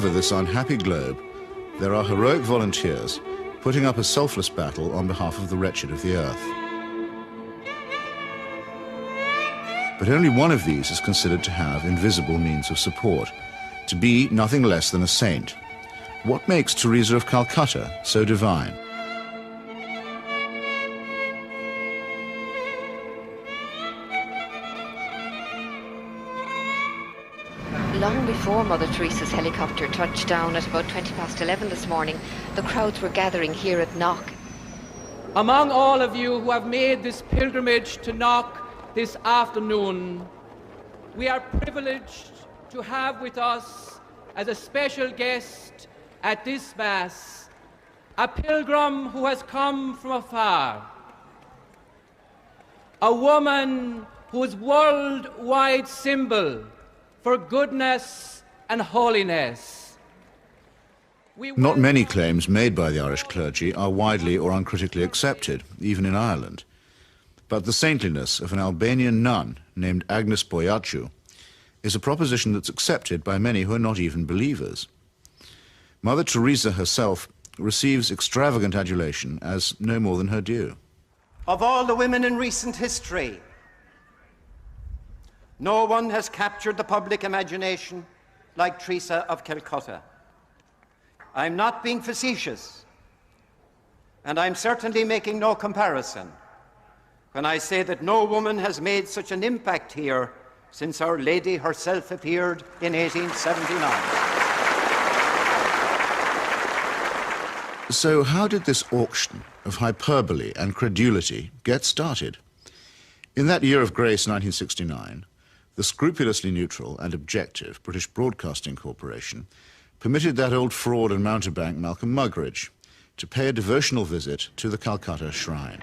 over this unhappy globe, there are heroic volunteers putting up a selfless battle on behalf of the wretched of the earth. But only one of these is considered to have invisible means of support, to be nothing less than a saint. What makes Teresa of Calcutta so divine? Long before Mother Teresa's helicopter touched down at about 11:20 this morning, the crowds were gathering here at Knock. Among all of you who have made this pilgrimage to Knock this afternoon, we are privileged to have with us as a special guest at this Mass a pilgrim who has come from afar, a woman whose worldwide symbol for goodness and holiness. Not many claims made by the Irish clergy are widely or uncritically accepted, even in Ireland. But the saintliness of an Albanian nun named Agnes Boiaciu is a proposition that's accepted by many who are not even believers. Mother Teresa herself receives extravagant adulation as no more than her due. Of all the women in recent history, no one has captured the public imagination like Teresa of Calcutta. I'm not being facetious, and I'm certainly making no comparison when I say that no woman has made such an impact here since Our Lady herself appeared in 1879. So how did this auction of hyperbole and credulity get started? In that year of grace, 1969, the scrupulously neutral and objective British Broadcasting Corporation permitted that old fraud and mountebank Malcolm Muggeridge to pay a devotional visit to the Calcutta Shrine.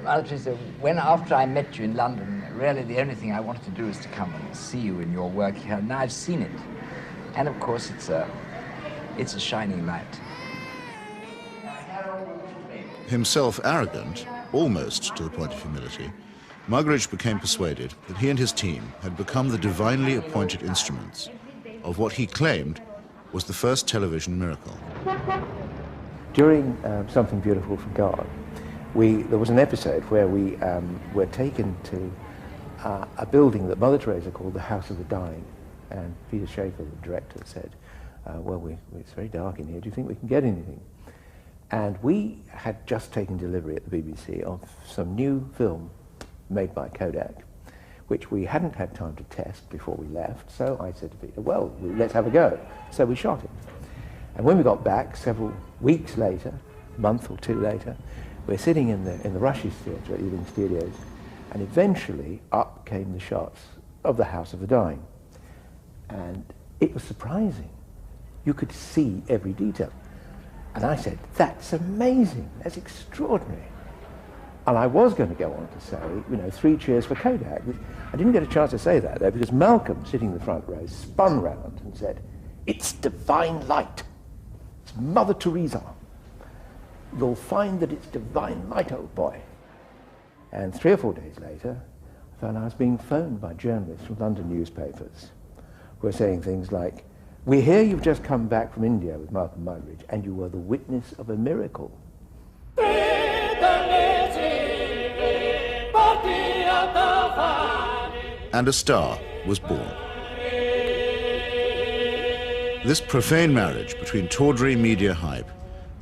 Well, Teresa, after I met you in London, really the only thing I wanted to do is to come and see you in your work here. Now I've seen it. And of course it's a shining light. Himself arrogant, almost to the point of humility, Muggeridge became persuaded that he and his team had become the divinely appointed instruments of what he claimed was the first television miracle. During Something Beautiful for God, there was an episode where we were taken to a building that Mother Teresa called the House of the Dying, and Peter Schaefer, the director, said, it's very dark in here, do you think we can get anything? And we had just taken delivery at the BBC of some new film made by Kodak, which we hadn't had time to test before we left, so I said to Peter, well, let's have a go. So we shot it. And when we got back, several weeks later, a month or two later, we're sitting in the Rushes Theatre at Ealing Studios, and eventually up came the shots of the House of the Dying. And it was surprising. You could see every detail. And I said, that's amazing, that's extraordinary. And I was going to go on to say, 3 cheers for Kodak. I didn't get a chance to say that, though, because Malcolm, sitting in the front row, spun round and said, it's divine light. It's Mother Teresa. You'll find that it's divine light, old boy. And 3 or 4 days later, I found I was being phoned by journalists from London newspapers who were saying things like, we hear you've just come back from India with Malcolm Muggeridge, and you were the witness of a miracle. And a star was born. This profane marriage between tawdry media hype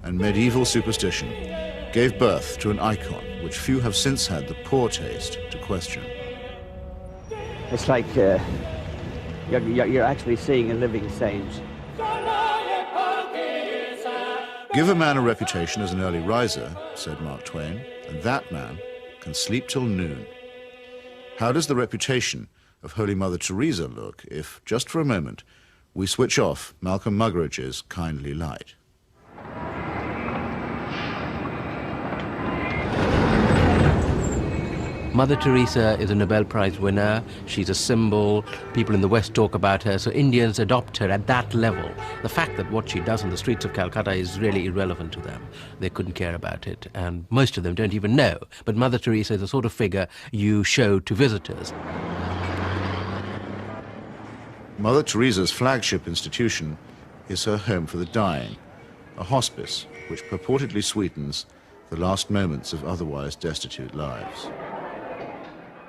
and medieval superstition gave birth to an icon which few have since had the poor taste to question. It's like you're actually seeing a living saint. Give a man a reputation as an early riser, said Mark Twain, and that man can sleep till noon. How does the reputation of Holy Mother Teresa look if, just for a moment, we switch off Malcolm Muggeridge's kindly light? Mother Teresa is a Nobel Prize winner. She's a symbol. People in the West talk about her, so Indians adopt her at that level. The fact that what she does on the streets of Calcutta is really irrelevant to them. They couldn't care about it, and most of them don't even know. But Mother Teresa is the sort of figure you show to visitors. Mother Teresa's flagship institution is her home for the dying, a hospice which purportedly sweetens the last moments of otherwise destitute lives.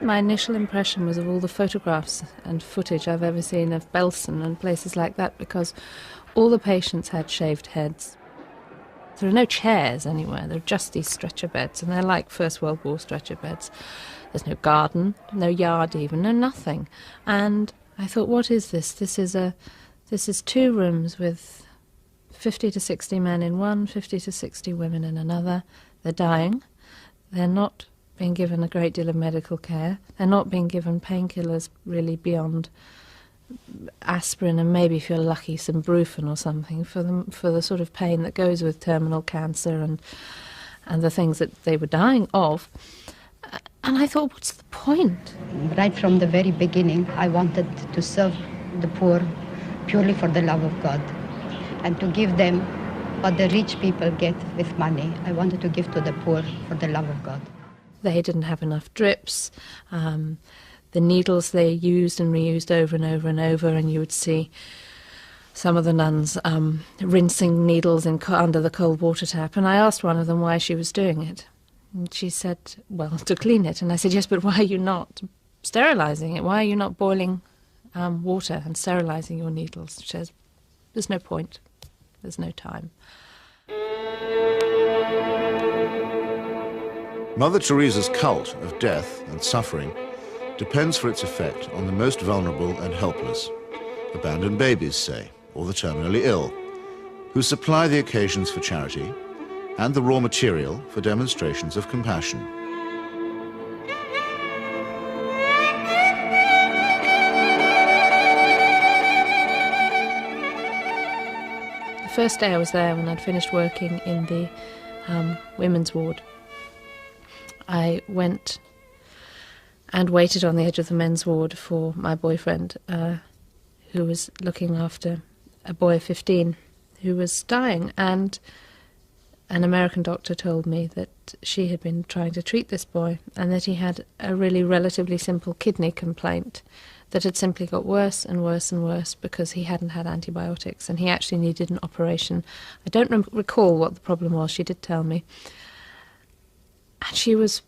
My initial impression was of all the photographs and footage I've ever seen of Belsen and places like that, because all the patients had shaved heads. There are no chairs anywhere, there are just these stretcher beds, and they're like First World War stretcher beds. There's no garden, no yard even, no nothing. And I thought, what is this? This is 2 rooms with 50 to 60 men in one, 50 to 60 women in another. They're dying. They're not being given a great deal of medical care. They're not being given painkillers really beyond aspirin and maybe, if you're lucky, some Brufen or something for the sort of pain that goes with terminal cancer and the things that they were dying of. And I thought, what's the point? Right from the very beginning, I wanted to serve the poor purely for the love of God and to give them what the rich people get with money. I wanted to give to the poor for the love of God. They didn't have enough drips. The needles they used and reused over and over and over, and you would see some of the nuns rinsing needles under the cold water tap. And I asked one of them why she was doing it. And she said, well, to clean it. And I said, yes, but why are you not sterilising it? Why are you not boiling water and sterilising your needles? She says, there's no point. There's no time. Mother Teresa's cult of death and suffering depends for its effect on the most vulnerable and helpless, abandoned babies, say, or the terminally ill, who supply the occasions for charity and the raw material for demonstrations of compassion. The first day I was there, when I'd finished working in the women's ward, I went and waited on the edge of the men's ward for my boyfriend, who was looking after a boy of 15 who was dying. And an American doctor told me that she had been trying to treat this boy and that he had a really relatively simple kidney complaint that had simply got worse and worse and worse because he hadn't had antibiotics, and he actually needed an operation. I don't recall what the problem was. She did tell me. And she was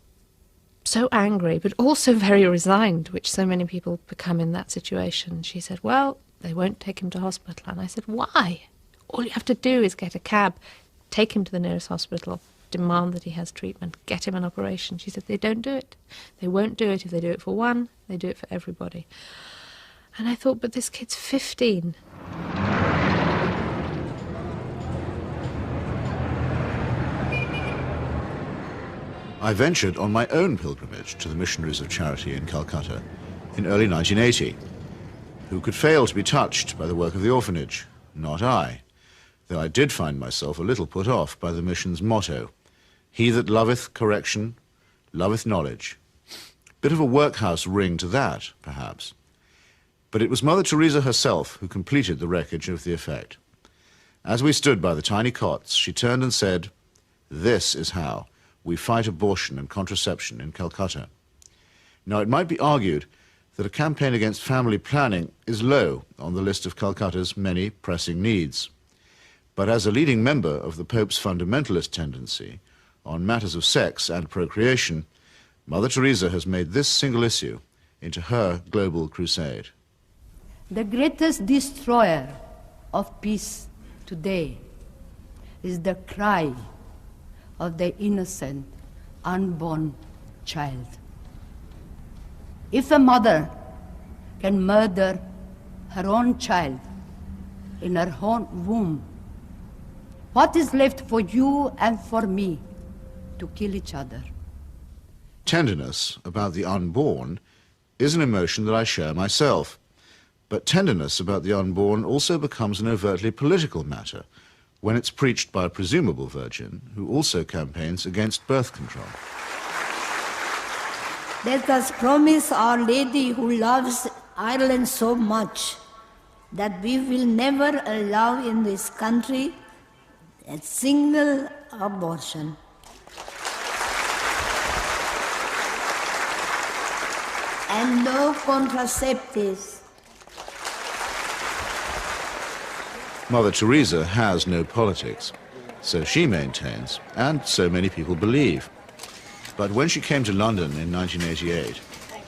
so angry, but also very resigned, which so many people become in that situation. She said, well, they won't take him to hospital. And I said, why? All you have to do is get a cab, take him to the nearest hospital, demand that he has treatment, get him an operation. She said, they don't do it. They won't do it. If they do it for one, they do it for everybody. And I thought, but this kid's 15. I ventured on my own pilgrimage to the missionaries of charity in Calcutta in early 1980. Who could fail to be touched by the work of the orphanage? Not I, though I did find myself a little put off by the mission's motto, he that loveth correction, loveth knowledge. Bit of a workhouse ring to that, perhaps. But it was Mother Teresa herself who completed the wreckage of the effect. As we stood by the tiny cots, she turned and said, this is how we fight abortion and contraception in Calcutta. Now, it might be argued that a campaign against family planning is low on the list of Calcutta's many pressing needs. But as a leading member of the Pope's fundamentalist tendency on matters of sex and procreation, Mother Teresa has made this single issue into her global crusade. The greatest destroyer of peace today is the cry of the innocent, unborn child. If a mother can murder her own child in her own womb, what is left for you and for me to kill each other? Tenderness about the unborn is an emotion that I share myself. But tenderness about the unborn also becomes an overtly political matter when it's preached by a presumable virgin who also campaigns against birth control. Let us promise Our Lady, who loves Ireland so much, that we will never allow in this country a single abortion. And no contraceptives. Mother Teresa has no politics, so she maintains, and so many people believe. But when she came to London in 1988,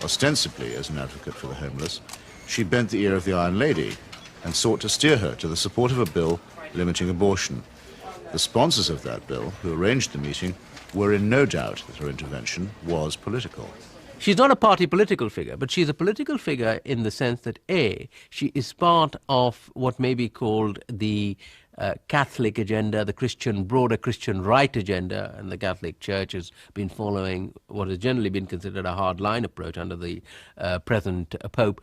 ostensibly as an advocate for the homeless, she bent the ear of the Iron Lady and sought to steer her to the support of a bill limiting abortion. The sponsors of that bill, who arranged the meeting, were in no doubt that her intervention was political. She's not a party political figure, but she's a political figure in the sense that, A, she is part of what may be called the Catholic agenda, the broader Christian right agenda, and the Catholic Church has been following what has generally been considered a hard-line approach under the present Pope.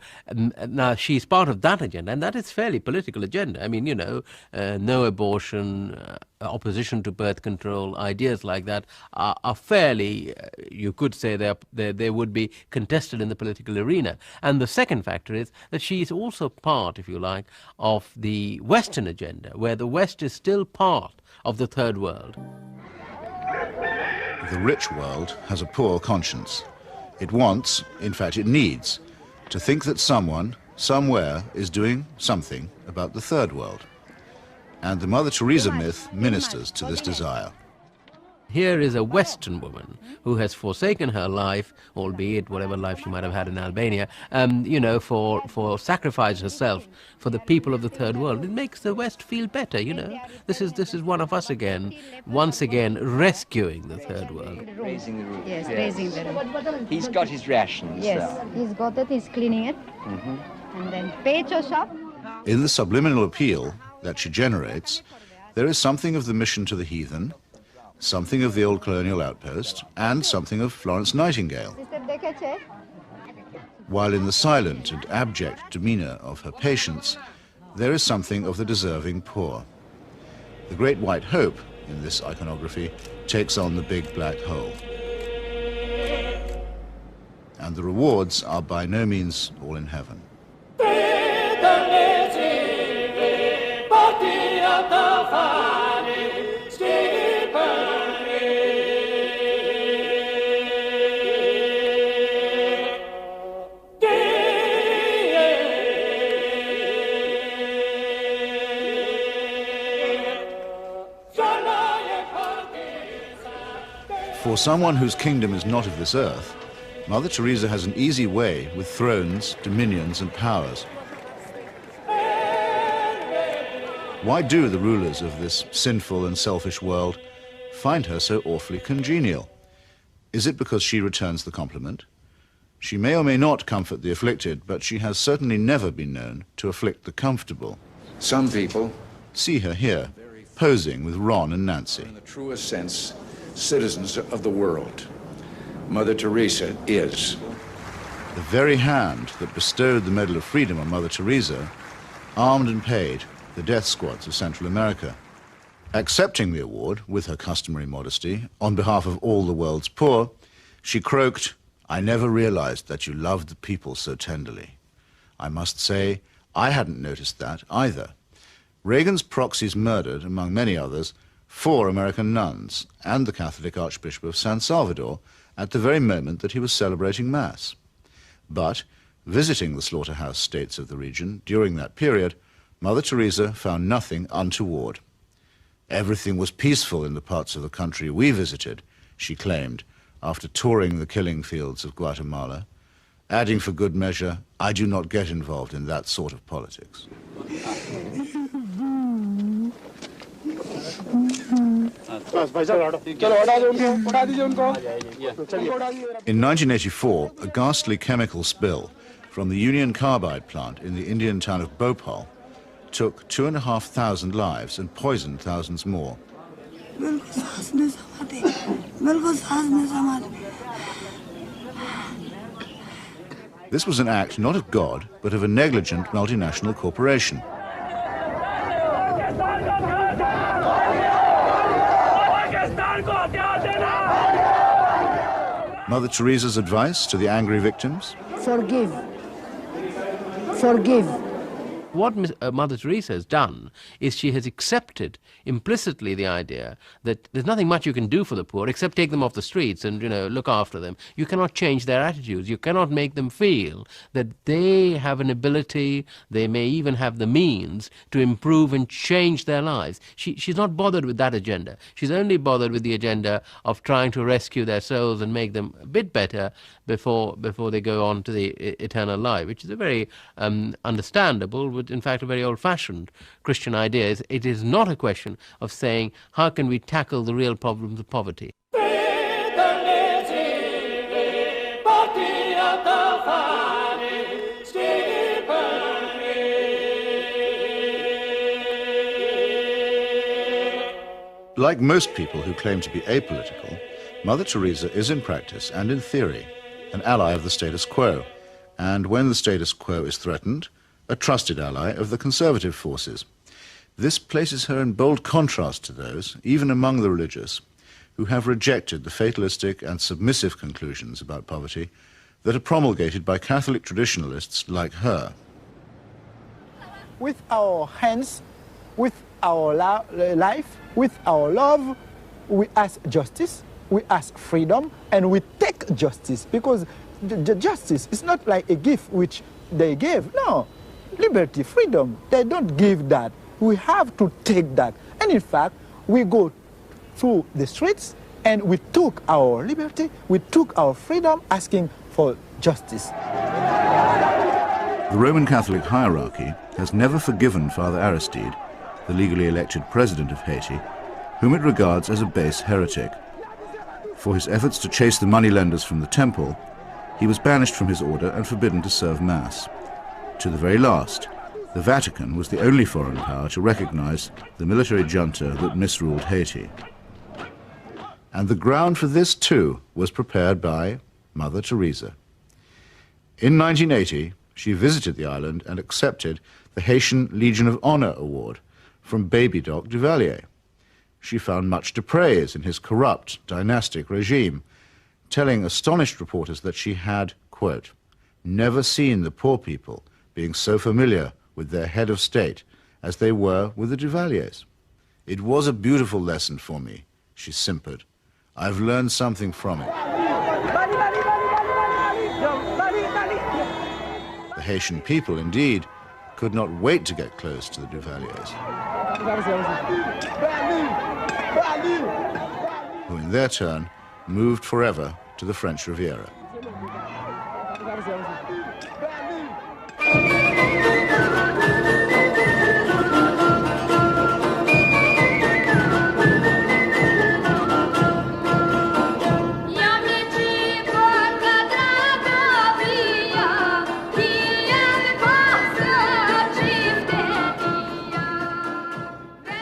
Now, she's part of that agenda, and that is fairly political agenda. I mean, you know, no abortion, opposition to birth control, ideas like that are fairly, you could say they would be contested in the political arena. And the second factor is that she is also part, if you like, of the Western agenda, where the West is still part of the third world. The rich world has a poor conscience. It wants, in fact it needs, to think that someone, somewhere, is doing something about the third world. And the Mother Teresa myth ministers to this desire. Here is a Western woman who has forsaken her life, albeit whatever life she might have had in Albania, you know, for sacrifice herself for the people of the third world. It makes the West feel better, you know. This is one of us again, once again rescuing the third world. Raising the roof. Yes, raising the roof. He's got his rations. Yes, he's got it, he's cleaning it. And then pay your shop. In the subliminal appeal that she generates, there is something of the mission to the heathen, something of the old colonial outpost, and something of Florence Nightingale. While in the silent and abject demeanour of her patients, there is something of the deserving poor. The Great White Hope, in this iconography, takes on the big black hole. And the rewards are by no means all in heaven. For someone whose kingdom is not of this earth, Mother Teresa has an easy way with thrones, dominions, and powers. Why do the rulers of this sinful and selfish world find her so awfully congenial? Is it because she returns the compliment? She may or may not comfort the afflicted, but she has certainly never been known to afflict the comfortable. Some people see her here, posing with Ron and Nancy. In the truest sense, citizens of the world. Mother Teresa is. The very hand that bestowed the Medal of Freedom on Mother Teresa armed and paid the death squads of Central America. Accepting the award, with her customary modesty, on behalf of all the world's poor, she croaked, "I never realized that you loved the people so tenderly." I must say, I hadn't noticed that either. Reagan's proxies murdered, among many others, 4 American nuns and the Catholic Archbishop of San Salvador at the very moment that he was celebrating Mass. But, visiting the slaughterhouse states of the region during that period, Mother Teresa found nothing untoward. Everything was peaceful in the parts of the country we visited, she claimed, after touring the killing fields of Guatemala, adding for good measure, "I do not get involved in that sort of politics." In 1984, a ghastly chemical spill from the Union Carbide plant in the Indian town of Bhopal took 2,500 lives and poisoned thousands more. This was an act not of God, but of a negligent multinational corporation. Mother Teresa's advice to the angry victims? Forgive. Forgive. What Mother Teresa has done is she has accepted implicitly the idea that there's nothing much you can do for the poor except take them off the streets and, look after them. You cannot change their attitudes. You cannot make them feel that they have an ability, they may even have the means to improve and change their lives. She's not bothered with that agenda. She's only bothered with the agenda of trying to rescue their souls and make them a bit better before they go on to the eternal life, which is a very understandable, but in fact a very old-fashioned Christian idea. It is not a question of saying, how can we tackle the real problems of poverty? Like most people who claim to be apolitical, Mother Teresa is in practice and in theory an ally of the status quo, and when the status quo is threatened, a trusted ally of the conservative forces. This places her in bold contrast to those, even among the religious, who have rejected the fatalistic and submissive conclusions about poverty that are promulgated by Catholic traditionalists like her. With our hands, with our life, with our love, we ask justice, we ask freedom, and we take justice, because the justice is not like a gift which they gave. No, liberty, freedom, they don't give that. We have to take that. And in fact, we go through the streets and we took our liberty, we took our freedom, asking for justice. The Roman Catholic hierarchy has never forgiven Father Aristide, the legally elected president of Haiti, whom it regards as a base heretic. For his efforts to chase the moneylenders from the temple, he was banished from his order and forbidden to serve Mass. To the very last, the Vatican was the only foreign power to recognize the military junta that misruled Haiti. And the ground for this, too, was prepared by Mother Teresa. In 1980, she visited the island and accepted the Haitian Legion of Honor Award from Baby Doc Duvalier. She found much to praise in his corrupt, dynastic regime, telling astonished reporters that she had, quote, never seen the poor people being so familiar with their head of state as they were with the Duvaliers. It was a beautiful lesson for me, she simpered. I've learned something from it. The Haitian people, indeed, could not wait to get close to the Duvaliers, who in their turn moved forever to the French Riviera.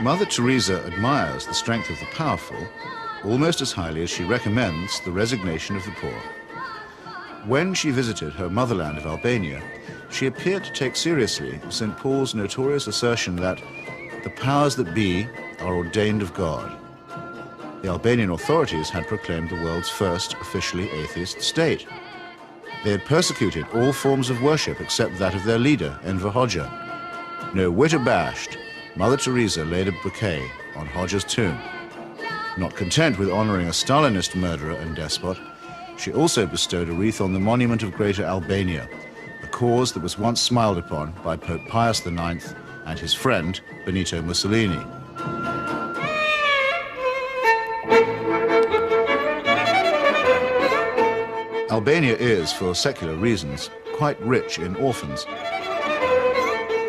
Mother Teresa admires the strength of the powerful almost as highly as she recommends the resignation of the poor. When she visited her motherland of Albania, she appeared to take seriously St. Paul's notorious assertion that the powers that be are ordained of God. The Albanian authorities had proclaimed the world's first officially atheist state. They had persecuted all forms of worship except that of their leader, Enver Hoxha. No whit abashed, Mother Teresa laid a bouquet on Hoxha's tomb. Not content with honoring a Stalinist murderer and despot, she also bestowed a wreath on the monument of Greater Albania, a cause that was once smiled upon by Pope Pius IX and his friend, Benito Mussolini. Albania is, for secular reasons, quite rich in orphans.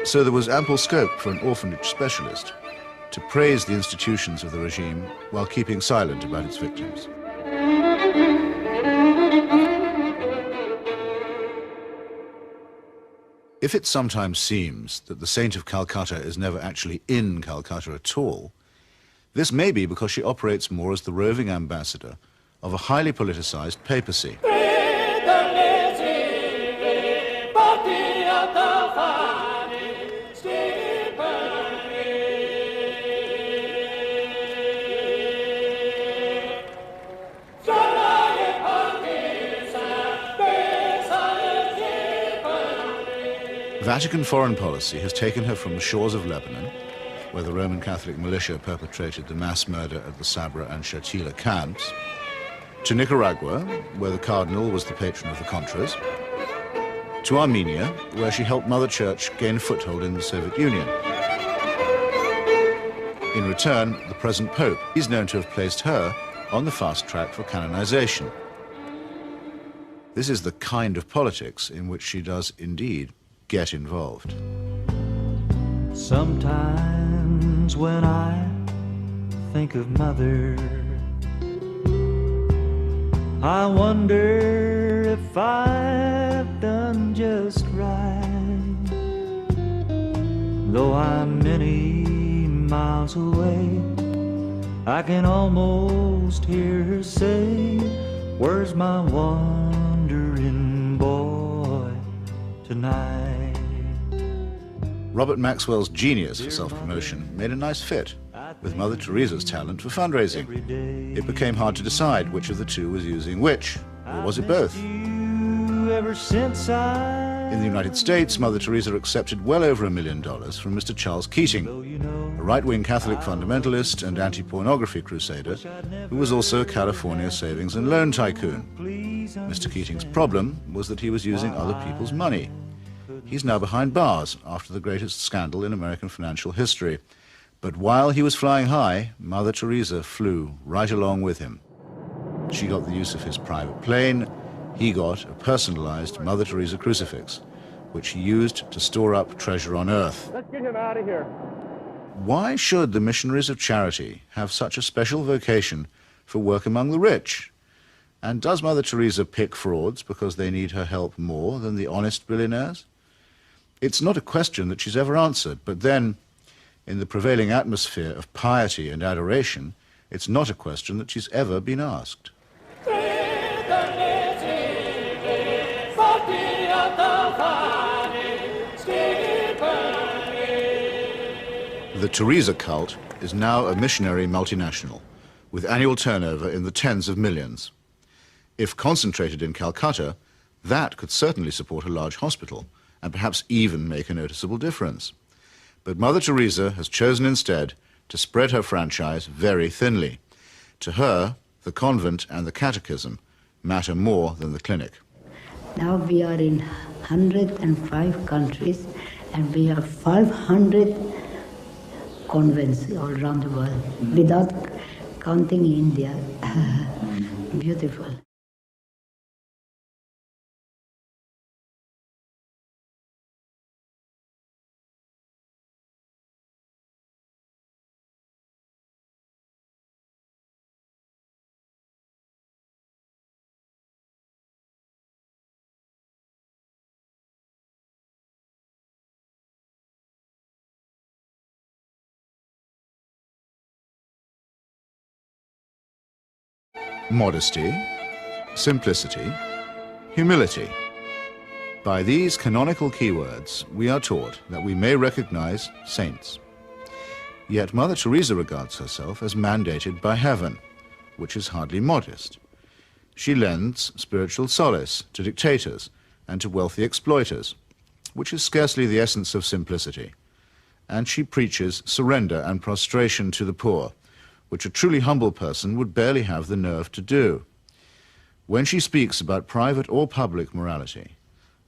So there was ample scope for an orphanage specialist to praise the institutions of the regime while keeping silent about its victims. If it sometimes seems that the Saint of Calcutta is never actually in Calcutta at all, this may be because she operates more as the roving ambassador of a highly politicized papacy. Vatican foreign policy has taken her from the shores of Lebanon, where the Roman Catholic militia perpetrated the mass murder at the Sabra and Shatila camps, to Nicaragua, where the Cardinal was the patron of the Contras, to Armenia, where she helped Mother Church gain a foothold in the Soviet Union. In return, the present Pope is known to have placed her on the fast track for canonization. This is the kind of politics in which she does indeed get involved. Sometimes when I think of Mother, I wonder if I've done just right. Though I'm many miles away, I can almost hear her say, "Where's my wandering boy tonight?" Robert Maxwell's genius for self-promotion made a nice fit with Mother Teresa's talent for fundraising. It became hard to decide which of the two was using which, or was it both? In the United States, Mother Teresa accepted well over $1 million from Mr. Charles Keating, a right-wing Catholic fundamentalist and anti-pornography crusader who was also a California savings and loan tycoon. Mr. Keating's problem was that he was using other people's money. He's now behind bars after the greatest scandal in American financial history. But while he was flying high, Mother Teresa flew right along with him. She got the use of his private plane. He got a personalized Mother Teresa crucifix, which he used to store up treasure on earth. Let's get him out of here. Why should the missionaries of charity have such a special vocation for work among the rich? And does Mother Teresa pick frauds because they need her help more than the honest billionaires? It's not a question that she's ever answered, but then, in the prevailing atmosphere of piety and adoration, it's not a question that she's ever been asked. The Teresa cult is now a missionary multinational, with annual turnover in the tens of millions. If concentrated in Calcutta, that could certainly support a large hospital, and perhaps even make a noticeable difference. But Mother Teresa has chosen instead to spread her franchise very thinly. To her, the convent and the catechism matter more than the clinic. Now we are in 105 countries and we have 500 convents all around the world, without counting India. Beautiful. Modesty, simplicity, humility. By these canonical keywords, we are taught that we may recognize saints. Yet Mother Teresa regards herself as mandated by heaven, which is hardly modest. She lends spiritual solace to dictators and to wealthy exploiters, which is scarcely the essence of simplicity. And she preaches surrender and prostration to the poor, which a truly humble person would barely have the nerve to do. When she speaks about private or public morality,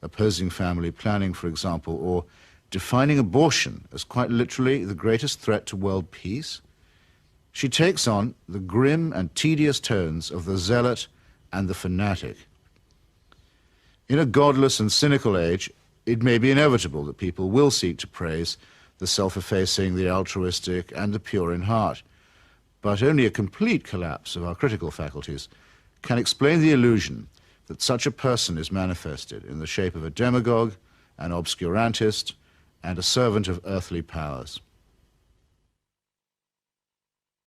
opposing family planning, for example, or defining abortion as quite literally the greatest threat to world peace, she takes on the grim and tedious tones of the zealot and the fanatic. In a godless and cynical age, it may be inevitable that people will seek to praise the self-effacing, the altruistic, and the pure in heart. But only a complete collapse of our critical faculties can explain the illusion that such a person is manifested in the shape of a demagogue, an obscurantist, and a servant of earthly powers.